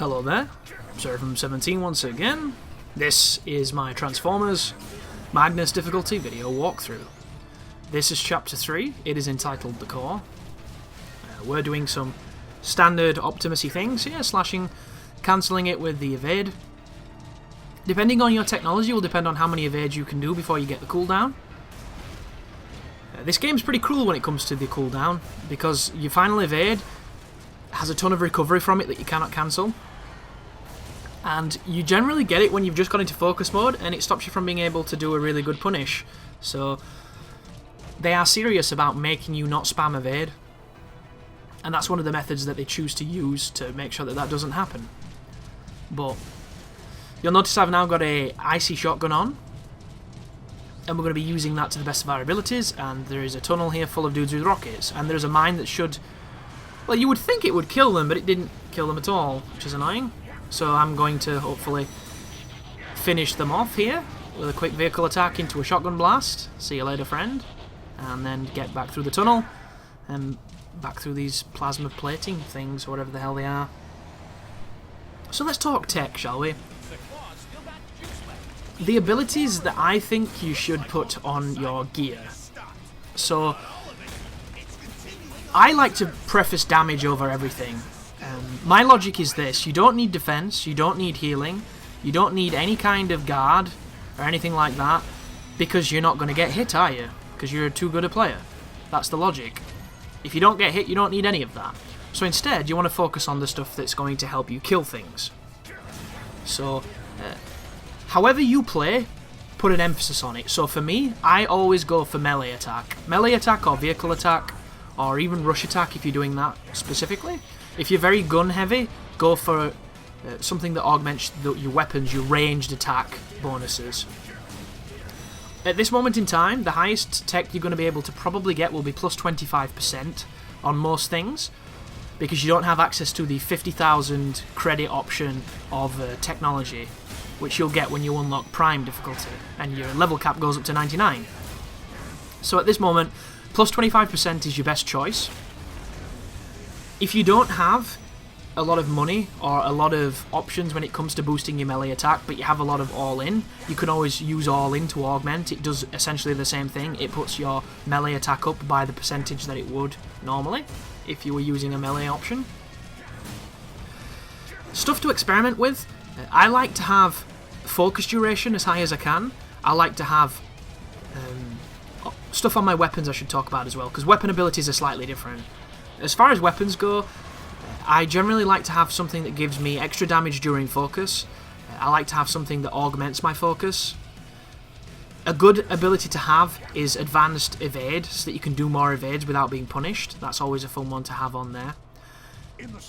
Hello there, Surfm17 once again. This is my Transformers Magnus Difficulty video walkthrough. This is Chapter 3, it is entitled The Core. We're doing some standard Optimus-y things here, slashing, cancelling it with the evade. Depending on your technology will depend on how many evades you can do before you get the cooldown. This game's pretty cruel when it comes to the cooldown, because your final evade has a ton of recovery from it that you cannot cancel. And you generally get it when you've just got into focus mode, and it stops you from being able to do a really good punish. So they are serious about making you not spam evade, and that's one of the methods that they choose to use to make sure that that doesn't happen. But you'll notice I've now got a icy shotgun on, and we're going to be using that to the best of our abilities. And there is a tunnel here full of dudes with rockets, and there's a mine that should, well, you would think it would kill them, but it didn't kill them at all, which is annoying. So I'm going to hopefully finish them off here with a quick vehicle attack into a shotgun blast. See you later, friend. And then get back through the tunnel and back through these plasma plating things, or whatever the hell they are. So let's talk tech, shall we? The abilities that I think you should put on your gear. So I like to preface damage over everything. My logic is this: you don't need defense, you don't need healing, you don't need any kind of guard or anything like that, because you're not going to get hit, are you? Because you're too good a player. That's the logic. If you don't get hit, you don't need any of that. So instead, you want to focus on the stuff that's going to help you kill things. So however you play, put an emphasis on it. So for me, I always go for melee attack. Melee attack or vehicle attack, or even rush attack if you're doing that specifically. If you're very gun heavy, go for something that augments your weapons, your ranged attack bonuses. At this moment in time, the highest tech you're going to be able to probably get will be plus 25% on most things, because you don't have access to the 50,000 credit option of technology, which you'll get when you unlock Prime difficulty, and your level cap goes up to 99. So at this moment, plus 25% is your best choice. If you don't have a lot of money or a lot of options when it comes to boosting your melee attack, but you have a lot of all-in, you can always use all-in to augment. It does essentially the same thing. It puts your melee attack up by the percentage that it would normally if you were using a melee option. Stuff to experiment with. I like to have focus duration as high as I can. I like to have stuff on my weapons I should talk about as well, because weapon abilities are slightly different. As far as weapons go, I generally like to have something that gives me extra damage during focus. I like to have something that augments my focus. A good ability to have is advanced evade, so that you can do more evades without being punished. That's always a fun one to have on there.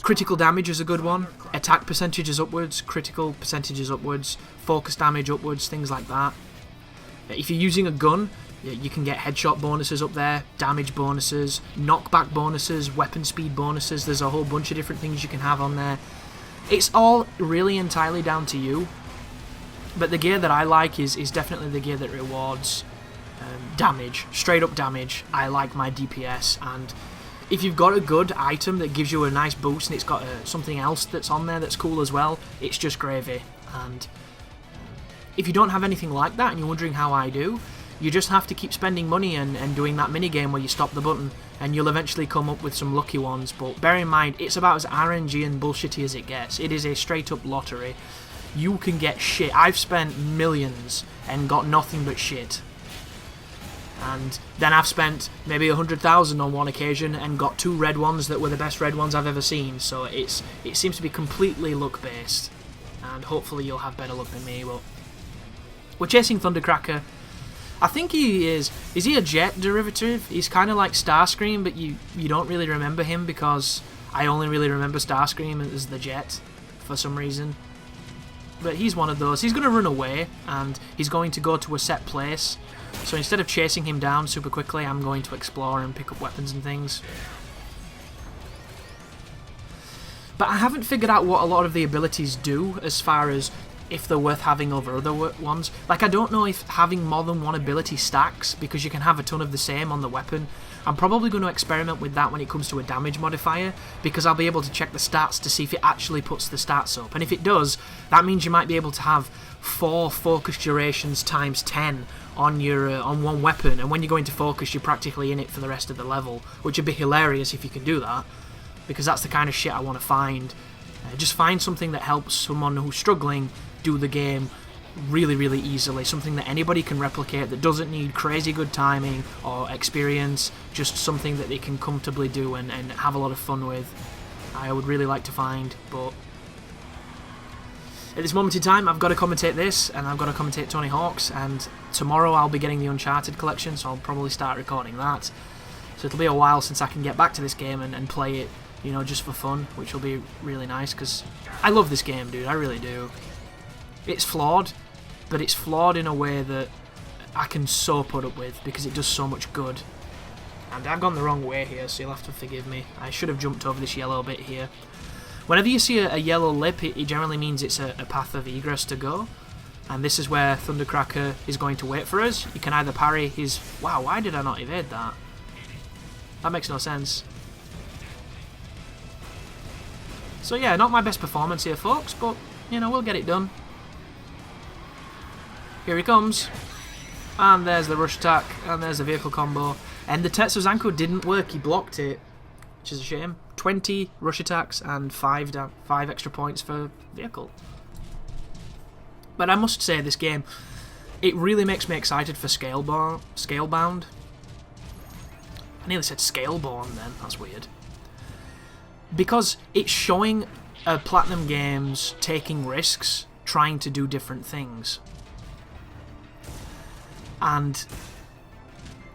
Critical damage is a good one. Attack percentages upwards, critical percentages upwards, focus damage upwards, things like that. If you're using a gun, you can get headshot bonuses up there, damage bonuses, knockback bonuses, weapon speed bonuses. There's a whole bunch of different things you can have on there. It's all really entirely down to you. But the gear that I like is definitely the gear that rewards damage, straight up damage. I like my DPS, and if you've got a good item that gives you a nice boost and it's got something else that's on there that's cool as well, it's just gravy. And if you don't have anything like that and you're wondering how I do, you just have to keep spending money and doing that minigame where you stop the button, and you'll eventually come up with some lucky ones. But bear in mind, it's about as RNG and bullshitty as it gets. It is a straight up lottery. You can get shit. I've spent millions and got nothing but shit. And then I've spent maybe 100,000 on one occasion and got 2 red ones that were the best red ones I've ever seen. So it seems to be completely luck based, and hopefully you'll have better luck than me. But we're chasing Thundercracker. I think he is he a jet derivative? He's kind of like Starscream, but you don't really remember him, because I only really remember Starscream as the jet for some reason. But he's one of those. He's going to run away, and he's going to go to a set place. So instead of chasing him down super quickly, I'm going to explore and pick up weapons and things. But I haven't figured out what a lot of the abilities do as far as if they're worth having over other ones. Like, I don't know if having more than one ability stacks, because you can have a ton of the same on the weapon. I'm probably going to experiment with that when it comes to a damage modifier, because I'll be able to check the stats to see if it actually puts the stats up. And if it does, that means you might be able to have 4 focus durations times 10 on your on one weapon, and when you go into focus, you're practically in it for the rest of the level, which would be hilarious if you can do that, because that's the kind of shit I want to find. Just find something that helps someone who's struggling do the game really, really easily. Something that anybody can replicate, that doesn't need crazy good timing or experience, just something that they can comfortably do and have a lot of fun with. I would really like to find, but at this moment in time, I've got to commentate this, and I've got to commentate Tony Hawk's, and tomorrow I'll be getting the Uncharted collection, so I'll probably start recording that. So it'll be a while since I can get back to this game and play it, you know, just for fun, which will be really nice, because I love this game, dude, I really do. It's flawed, but it's flawed in a way that I can so put up with, because it does so much good. And I've gone the wrong way here, so you'll have to forgive me. I should have jumped over this yellow bit here. Whenever you see a yellow lip, it generally means it's a path of egress to go. And this is where Thundercracker is going to wait for us. You can either parry his... Wow, why did I not evade that? That makes no sense. So yeah, not my best performance here, folks, but, you know, we'll get it done. Here he comes. And there's the rush attack, and there's the vehicle combo. And the Tetsuo Zanko didn't work, he blocked it, which is a shame. 20 rush attacks and 5 extra points for vehicle. But I must say, this game, it really makes me excited for Scalebound. I nearly said Scaleborn then, that's weird. Because it's showing Platinum Games taking risks, trying to do different things. And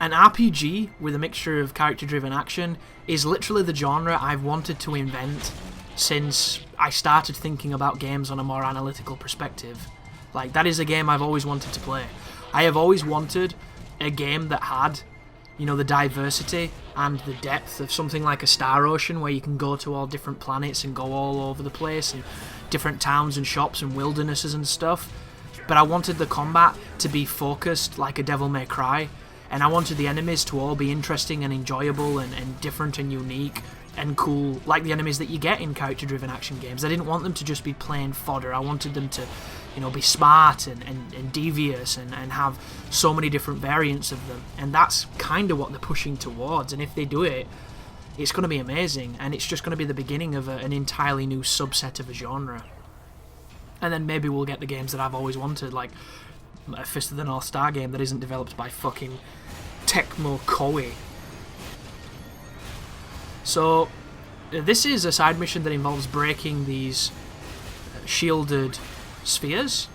an RPG with a mixture of character-driven action is literally the genre I've wanted to invent since I started thinking about games on a more analytical perspective. Like, that is a game I've always wanted to play. I have always wanted a game that had, you know, the diversity and the depth of something like a Star Ocean, where you can go to all different planets and go all over the place, and different towns and shops and wildernesses and stuff. But I wanted the combat to be focused like a Devil May Cry, and I wanted the enemies to all be interesting and enjoyable and different and unique and cool, like the enemies that you get in character-driven action games. I didn't want them to just be plain fodder. I wanted them to, you know, be smart and devious and have so many different variants of them. And that's kind of what they're pushing towards, and if they do it, it's going to be amazing, and it's just going to be the beginning of an entirely new subset of a genre. And then maybe we'll get the games that I've always wanted, like a Fist of the North Star game that isn't developed by fucking Tecmo Koei. So, this is a side mission that involves breaking these shielded spheres.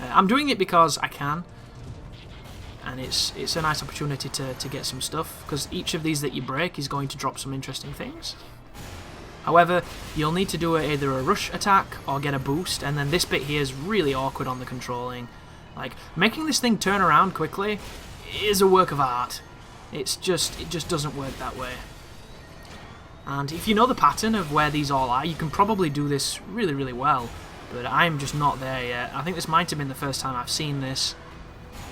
I'm doing it because I can, and it's a nice opportunity to get some stuff, because each of these that you break is going to drop some interesting things. However, you'll need to do either a rush attack or get a boost, and then this bit here is really awkward on the controlling. Like, making this thing turn around quickly is a work of art. It just doesn't work that way. And if you know the pattern of where these all are, you can probably do this really, really well. But I'm just not there yet. I think this might have been the first time I've seen this.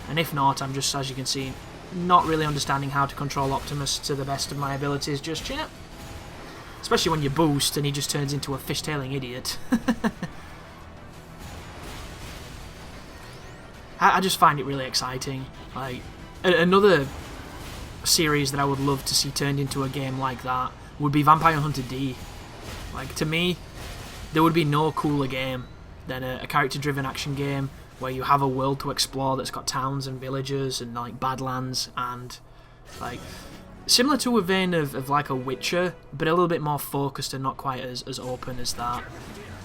And if not, I'm just, as you can see, not really understanding how to control Optimus to the best of my abilities just yet. Especially when you boost and he just turns into a fishtailing idiot. I just find it really exciting. Like, another series that I would love to see turned into a game like that would be Vampire Hunter D. Like, to me, there would be no cooler game than a character-driven action game where you have a world to explore that's got towns and villages and, like, badlands and, like, similar to a vein of like a Witcher, but a little bit more focused and not quite as open as that.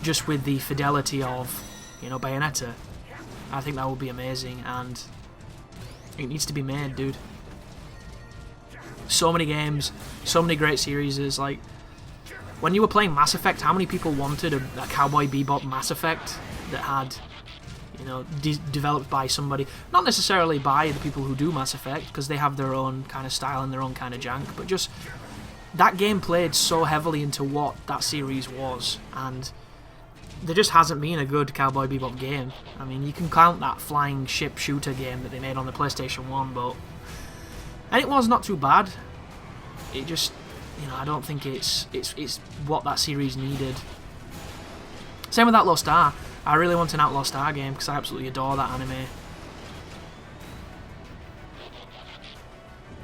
Just with the fidelity of, you know, Bayonetta. I think that would be amazing, and it needs to be made, dude. So many games, so many great series. Like, when you were playing Mass Effect, how many people wanted a Cowboy Bebop Mass Effect that had, you know, developed by somebody, not necessarily by the people who do Mass Effect, because they have their own kind of style and their own kind of jank, but just that game played so heavily into what that series was, and there just hasn't been a good Cowboy Bebop game. I mean, you can count that flying ship shooter game that they made on the PlayStation 1, but... And it was not too bad. It just, you know, I don't think it's what that series needed. Same with Outlaw Star. I really want an Outlaw Star game because I absolutely adore that anime.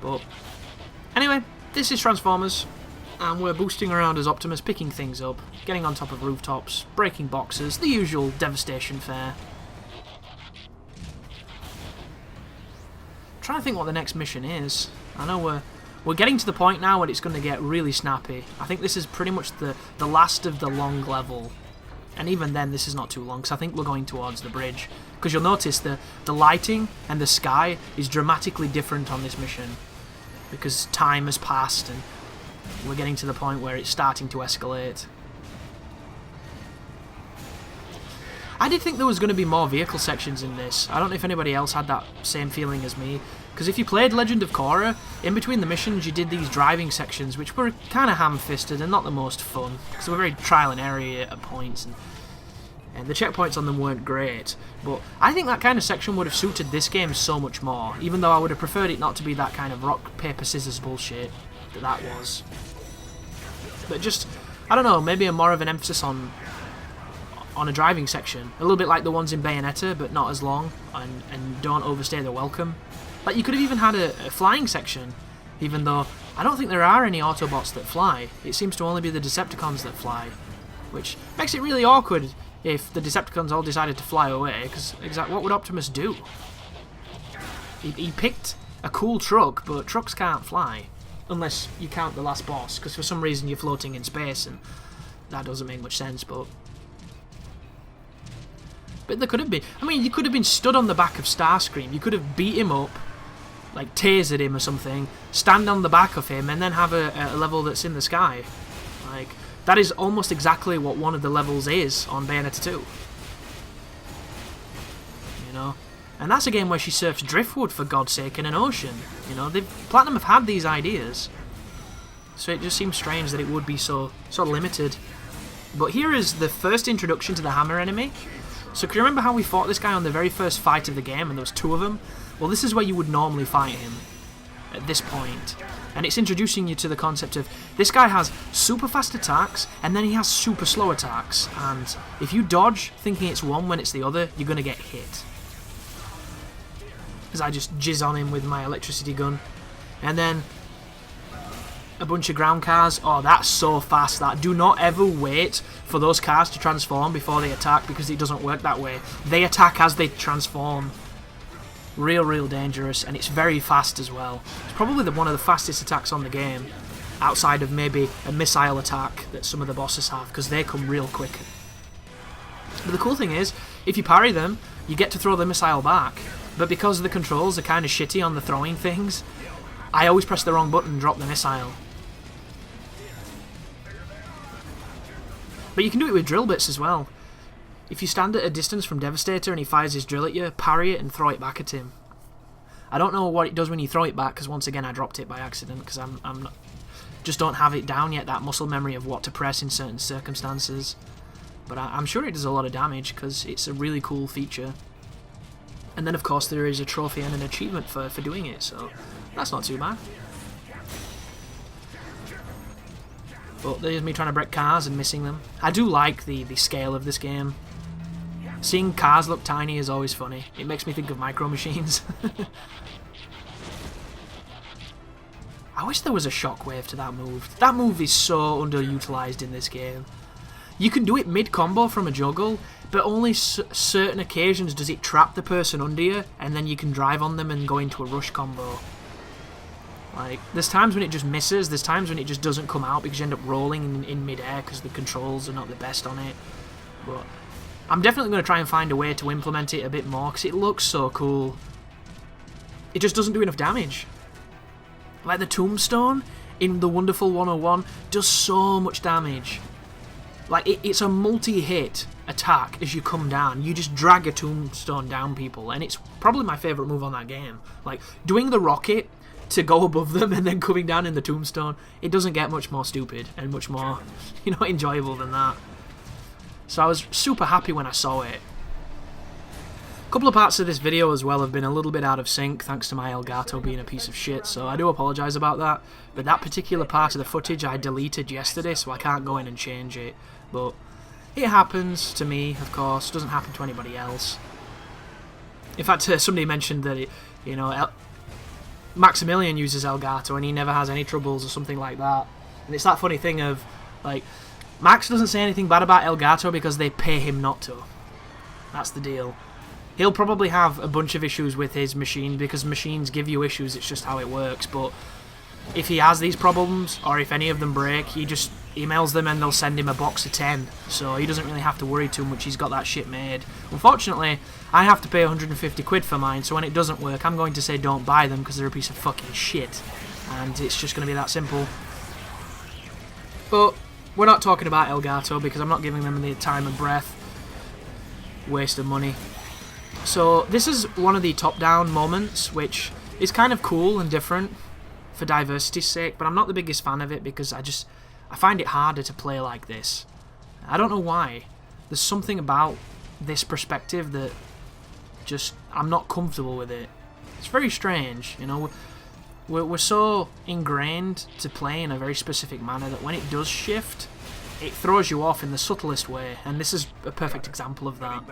But anyway, this is Transformers, and we're boosting around as Optimus, picking things up, getting on top of rooftops, breaking boxes, the usual Devastation fare. Trying to think what the next mission is. I know we're getting to the point now where it's going to get really snappy. I think this is pretty much the last of the long level. And even then, this is not too long, because I think we're going towards the bridge. Because you'll notice the lighting and the sky is dramatically different on this mission. Because time has passed, and we're getting to the point where it's starting to escalate. I did think there was going to be more vehicle sections in this. I don't know if anybody else had that same feeling as me. Because if you played Legend of Korra, in between the missions you did these driving sections, which were kind of ham-fisted and not the most fun. Because they were very trial and error at points, and the checkpoints on them weren't great. But I think that kind of section would have suited this game so much more, even though I would have preferred it not to be that kind of rock, paper, scissors bullshit that was. But just, I don't know, maybe more of an emphasis on a driving section. A little bit like the ones in Bayonetta, but not as long, and don't overstay their welcome. Like, you could have even had a flying section, even though I don't think there are any Autobots that fly. It seems to only be the Decepticons that fly, which makes it really awkward if the Decepticons all decided to fly away, because what would Optimus do? He picked a cool truck, but trucks can't fly, unless you count the last boss, because for some reason you're floating in space, and that doesn't make much sense, but there could have been. I mean, you could have been stood on the back of Starscream, you could have beat him up, like tasered him or something, stand on the back of him, and then have a level that's in the sky. Like, that is almost exactly what one of the levels is on Bayonetta 2. You know? And that's a game where she surfs driftwood, for God's sake, in an ocean. You know, Platinum have had these ideas. So it just seems strange that it would be so limited. But here is the first introduction to the hammer enemy. So can you remember how we fought this guy on the very first fight of the game, and there was two of them? Well, this is where you would normally fight him, at this point. And it's introducing you to the concept of, this guy has super fast attacks, and then he has super slow attacks, and if you dodge thinking it's one when it's the other, you're going to get hit. Because I just jizz on him with my electricity gun. And then a bunch of ground cars. Oh, that's so fast, that. Do not ever wait for those cars to transform before they attack, because it doesn't work that way. They attack as they transform. Real dangerous, and it's very fast as well. It's probably one of the fastest attacks on the game, outside of maybe a missile attack that some of the bosses have, because they come real quick. But the cool thing is, if you parry them, you get to throw the missile back. But because the controls are kind of shitty on the throwing things, I always press the wrong button and drop the missile. But you can do it with drill bits as well. If you stand at a distance from Devastator and he fires his drill at you, parry it and throw it back at him. I don't know what it does when you throw it back, because once again I dropped it by accident, because I'm not, just don't have it down yet, that muscle memory of what to press in certain circumstances. But I'm sure it does a lot of damage, because it's a really cool feature. And then of course there is a trophy and an achievement for doing it, so that's not too bad. But there's me trying to break cars and missing them. I do like the scale of this game. Seeing cars look tiny is always funny. It makes me think of Micro Machines. I wish there was a shockwave to that move. That move is so underutilized in this game. You can do it mid-combo from a juggle, but only certain occasions does it trap the person under you, and then you can drive on them and go into a rush combo. Like, there's times when it just misses, there's times when it just doesn't come out because you end up rolling in mid-air because the controls are not the best on it. But I'm definitely going to try and find a way to implement it a bit more, because it looks so cool. It just doesn't do enough damage. Like the Tombstone in the Wonderful 101 does so much damage. Like, it's a multi-hit attack as you come down. You just drag a Tombstone down people, and it's probably my favourite move on that game. Like, doing the rocket to go above them and then coming down in the Tombstone, it doesn't get much more stupid and much more, enjoyable than that. So I was super happy when I saw it. A couple of parts of this video as well have been a little bit out of sync thanks to my Elgato being a piece of shit, so I do apologise about that. But that particular part of the footage I deleted yesterday, so I can't go in and change it. But it happens to me, of course. It doesn't happen to anybody else. In fact, somebody mentioned that Maximilian uses Elgato and he never has any troubles or something like that. And it's that funny thing of, like, Max doesn't say anything bad about Elgato because they pay him not to. That's the deal. He'll probably have a bunch of issues with his machine because machines give you issues, it's just how it works. But if he has these problems, or if any of them break, he just emails them and they'll send him a box of 10. So he doesn't really have to worry too much, he's got that shit made. Unfortunately, I have to pay 150 quid for mine, so when it doesn't work, I'm going to say don't buy them because they're a piece of fucking shit. And it's just going to be that simple. But we're not talking about Elgato because I'm not giving them the time and breath. Waste of money. So this is one of the top-down moments, which is kind of cool and different for diversity's sake, but I'm not the biggest fan of it because I find it harder to play like this. I don't know why. There's something about this perspective that just, I'm not comfortable with it. It's very strange, you know. We're so ingrained to play in a very specific manner that when it does shift, it throws you off in the subtlest way, and this is a perfect example of that.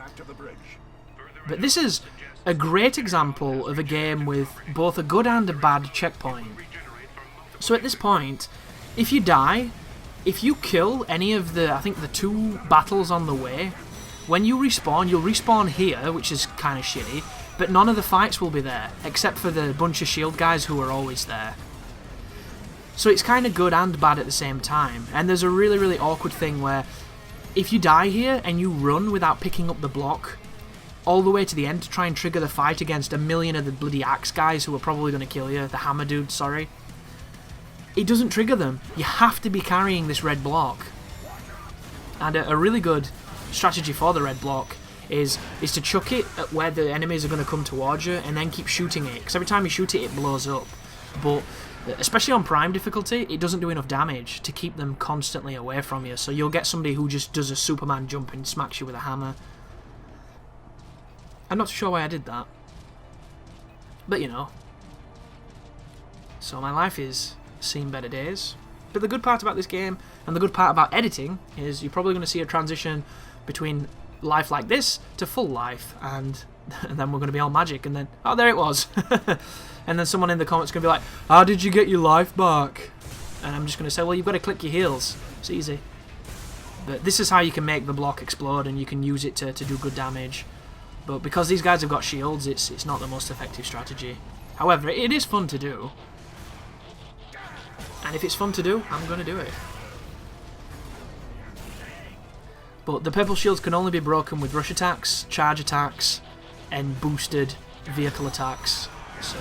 But this is a great example of a game with both a good and a bad checkpoint. So at this point, if you die, if you kill any of the, I think the 2 battles on the way, when you respawn, you'll respawn here, which is kind of shitty, but none of the fights will be there, except for the bunch of shield guys who are always there. So it's kind of good and bad at the same time, and there's a really, really awkward thing where if you die here and you run without picking up the block all the way to the end to try and trigger the fight against a million of the bloody axe guys who are probably going to kill you, the hammer dude, sorry, it doesn't trigger them. You have to be carrying this red block. And a really good strategy for the red block is to chuck it at where the enemies are going to come towards you and then keep shooting it, because every time you shoot it, it blows up. But especially on Prime difficulty, it doesn't do enough damage to keep them constantly away from you, so you'll get somebody who just does a Superman jump and smacks you with a hammer. I'm not sure why I did that, but you know. So my life is seen better days. But the good part about this game, and the good part about editing, is you're probably going to see a transition between life like this to full life, and then we're going to be all magic, and then, oh, there it was. And then someone in the comments is going to be like, how did you get your life back? And I'm just going to say, well, you've got to click your heals. It's easy. But this is how you can make the block explode, and you can use it to do good damage. But because these guys have got shields, it's not the most effective strategy. However, it is fun to do. And if it's fun to do, I'm going to do it. But the purple shields can only be broken with rush attacks, charge attacks, and boosted vehicle attacks. So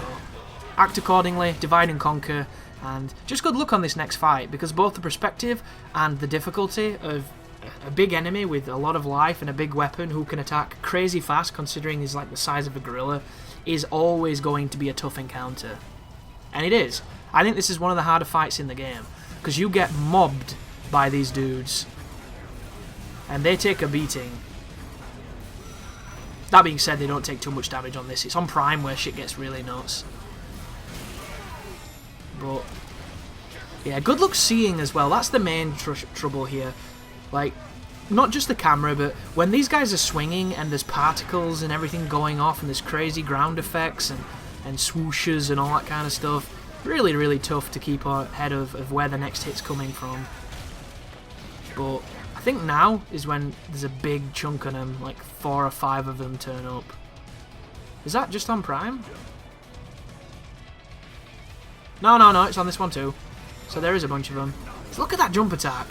act accordingly, divide and conquer, and just good luck on this next fight, because both the perspective and the difficulty of a big enemy with a lot of life and a big weapon who can attack crazy fast, considering he's like the size of a gorilla, is always going to be a tough encounter. And it is. I think this is one of the harder fights in the game, because you get mobbed by these dudes, and they take a beating. That being said, they don't take too much damage on this. It's on Prime where shit gets really nuts. But yeah, good luck seeing as well. That's the main trouble here. Like, not just the camera, but when these guys are swinging and there's particles and everything going off and there's crazy ground effects and swooshes and all that kind of stuff, really, really tough to keep ahead of where the next hit's coming from. But I think now is when there's a big chunk of them, like 4 or 5 of them turn up. Is that just on Prime? No, it's on this one too. So there is a bunch of them. So look at that jump attack.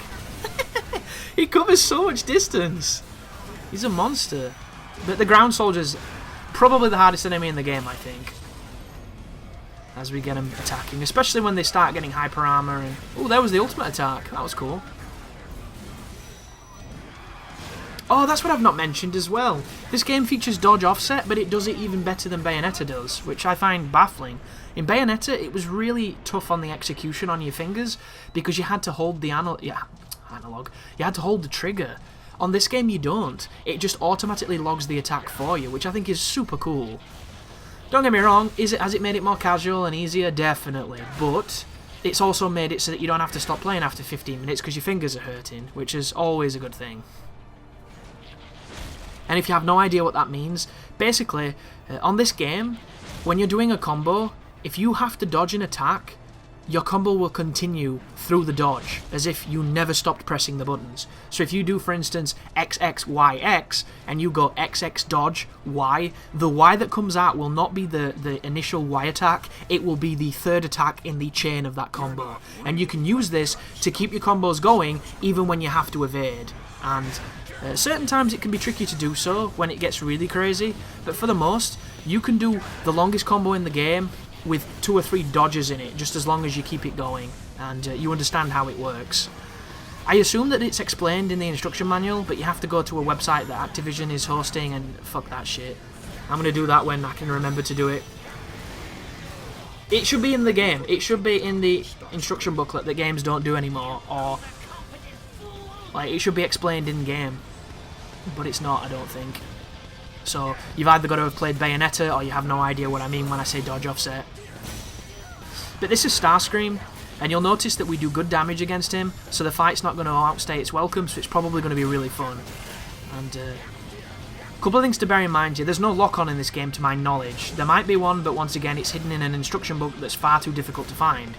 He covers so much distance. He's a monster. But the ground soldier's probably the hardest enemy in the game, I think. As we get him attacking, especially when they start getting hyper armor and... oh, there was the ultimate attack. That was cool. Oh, that's what I've not mentioned as well. This game features dodge offset, but it does it even better than Bayonetta does, which I find baffling. In Bayonetta, it was really tough on the execution on your fingers, because you had to hold the analog. You had to hold the trigger On this game you don't. It just automatically logs the attack for you, which I think is super cool. Don't get me wrong, has it made it more casual and easier? Definitely. But it's also made it so that you don't have to stop playing after 15 minutes because your fingers are hurting, which is always a good thing. And if you have no idea what that means, basically, on this game, when you're doing a combo, if you have to dodge an attack, your combo will continue through the dodge, as if you never stopped pressing the buttons. So if you do, for instance, XXYX, and you go XX dodge Y, the Y that comes out will not be the initial Y attack, it will be the third attack in the chain of that combo. And you can use this to keep your combos going, even when you have to evade. And certain times it can be tricky to do so, when it gets really crazy, but for the most, you can do the longest combo in the game with 2 or 3 dodges in it, just as long as you keep it going, and you understand how it works. I assume that it's explained in the instruction manual, but you have to go to a website that Activision is hosting, and fuck that shit. I'm going to do that when I can remember to do it. It should be in the game. It should be in the instruction booklet that games don't do anymore, or like it should be explained in-game, but it's not, I don't think. So you've either got to have played Bayonetta, or you have no idea what I mean when I say dodge offset. But this is Starscream, and you'll notice that we do good damage against him, so the fight's not going to outstay its welcome, so it's probably going to be really fun. And a couple of things to bear in mind here. There's no lock-on in this game to my knowledge. There might be one, but once again it's hidden in an instruction book that's far too difficult to find.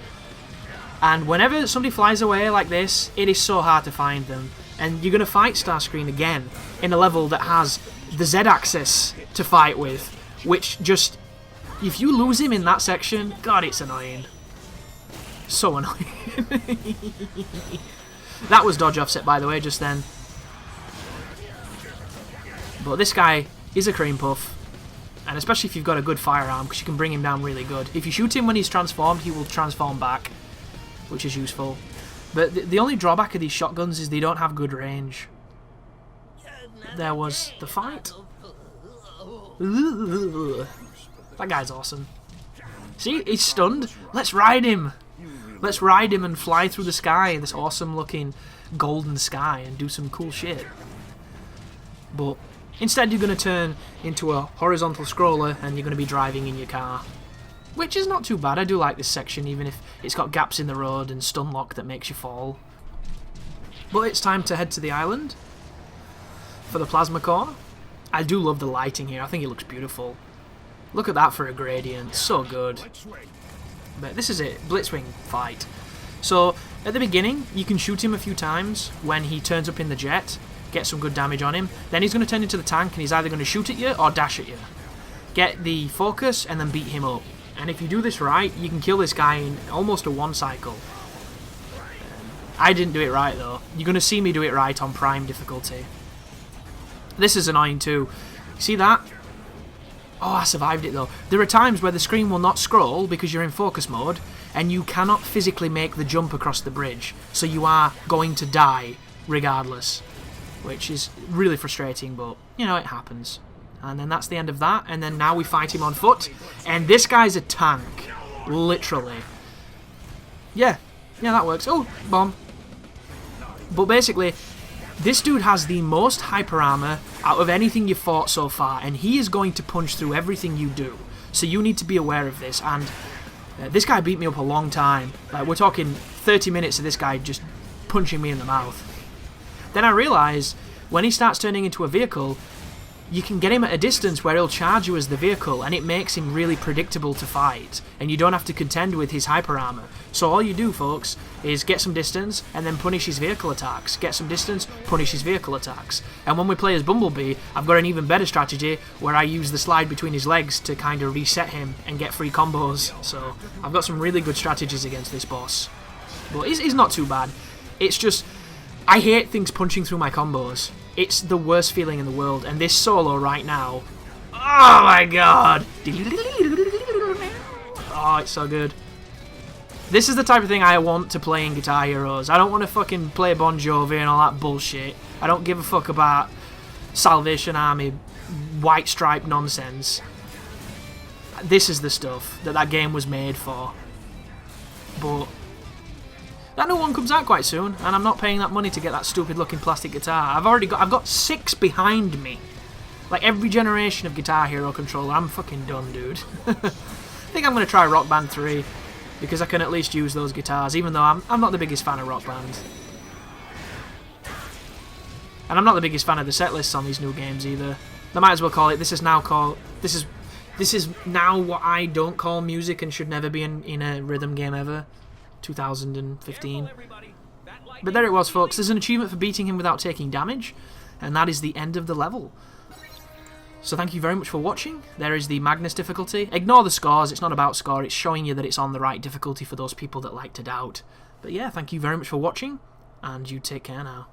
And whenever somebody flies away like this, it is so hard to find them. And you're going to fight Starscream again in a level that has the Z-axis to fight with, which just, if you lose him in that section, God, it's annoying. So annoying. That was dodge offset, by the way, just then. But this guy is a cream puff, and especially if you've got a good firearm, because you can bring him down really good. If you shoot him when he's transformed, he will transform back, which is useful. But the only drawback of these shotguns is they don't have good range. There was the fight. That guy's awesome. See, he's stunned. Let's ride him. Let's ride him and fly through the sky, this awesome looking golden sky, and do some cool shit. But instead you're going to turn into a horizontal scroller and you're going to be driving in your car. Which is not too bad. I do like this section, even if it's got gaps in the road and stun lock that makes you fall. But it's time to head to the island for the plasma core. I do love the lighting here. I think it looks beautiful. Look at that for a gradient. So good. But this is it. Blitzwing fight. So at the beginning, you can shoot him a few times when he turns up in the jet. Get some good damage on him. Then he's going to turn into the tank and he's either going to shoot at you or dash at you. Get the focus and then beat him up. And if you do this right, you can kill this guy in almost a one cycle. I didn't do it right though. You're going to see me do it right on Prime difficulty. This is annoying too. See that? Oh, I survived it though. There are times where the screen will not scroll because you're in focus mode, and you cannot physically make the jump across the bridge. So you are going to die regardless. Which is really frustrating, but, you know, it happens. And then that's the end of that, and then now we fight him on foot. And this guy's a tank. Literally. Yeah, that works. Oh, bomb. But basically, this dude has the most hyper armor out of anything you've fought so far, and he is going to punch through everything you do. So you need to be aware of this, and this guy beat me up a long time. Like, we're talking 30 minutes of this guy just punching me in the mouth. Then I realise, when he starts turning into a vehicle, you can get him at a distance where he'll charge you as the vehicle, and it makes him really predictable to fight, and you don't have to contend with his hyper armor. So all you do, folks, is get some distance and then punish his vehicle attacks. Get some distance, punish his vehicle attacks. And when we play as Bumblebee, I've got an even better strategy where I use the slide between his legs to kind of reset him and get free combos. So I've got some really good strategies against this boss. But he's not too bad. It's just, I hate things punching through my combos. It's the worst feeling in the world, and this solo right now, oh my god! Oh, it's so good. This is the type of thing I want to play in Guitar Heroes. I don't want to fucking play Bon Jovi and all that bullshit. I don't give a fuck about Salvation Army, white stripe nonsense. This is the stuff that game was made for. But That new one comes out quite soon, and I'm not paying that money to get that stupid-looking plastic guitar. I've got 6 behind me. Like every generation of Guitar Hero controller. I'm fucking done, dude. I think I'm going to try Rock Band 3, because I can at least use those guitars, even though I'm not the biggest fan of Rock Band. And I'm not the biggest fan of the set lists on these new games either. They might as well call it, this is now what I don't call music and should never be in a rhythm game ever. 2015. But there it was, folks. There's an achievement for beating him without taking damage, and that is the end of the level. So thank you very much for watching. There is the Magnus difficulty. Ignore the scores, it's not about score, it's showing you that it's on the right difficulty for those people that like to doubt. But yeah, thank you very much for watching, and you take care now.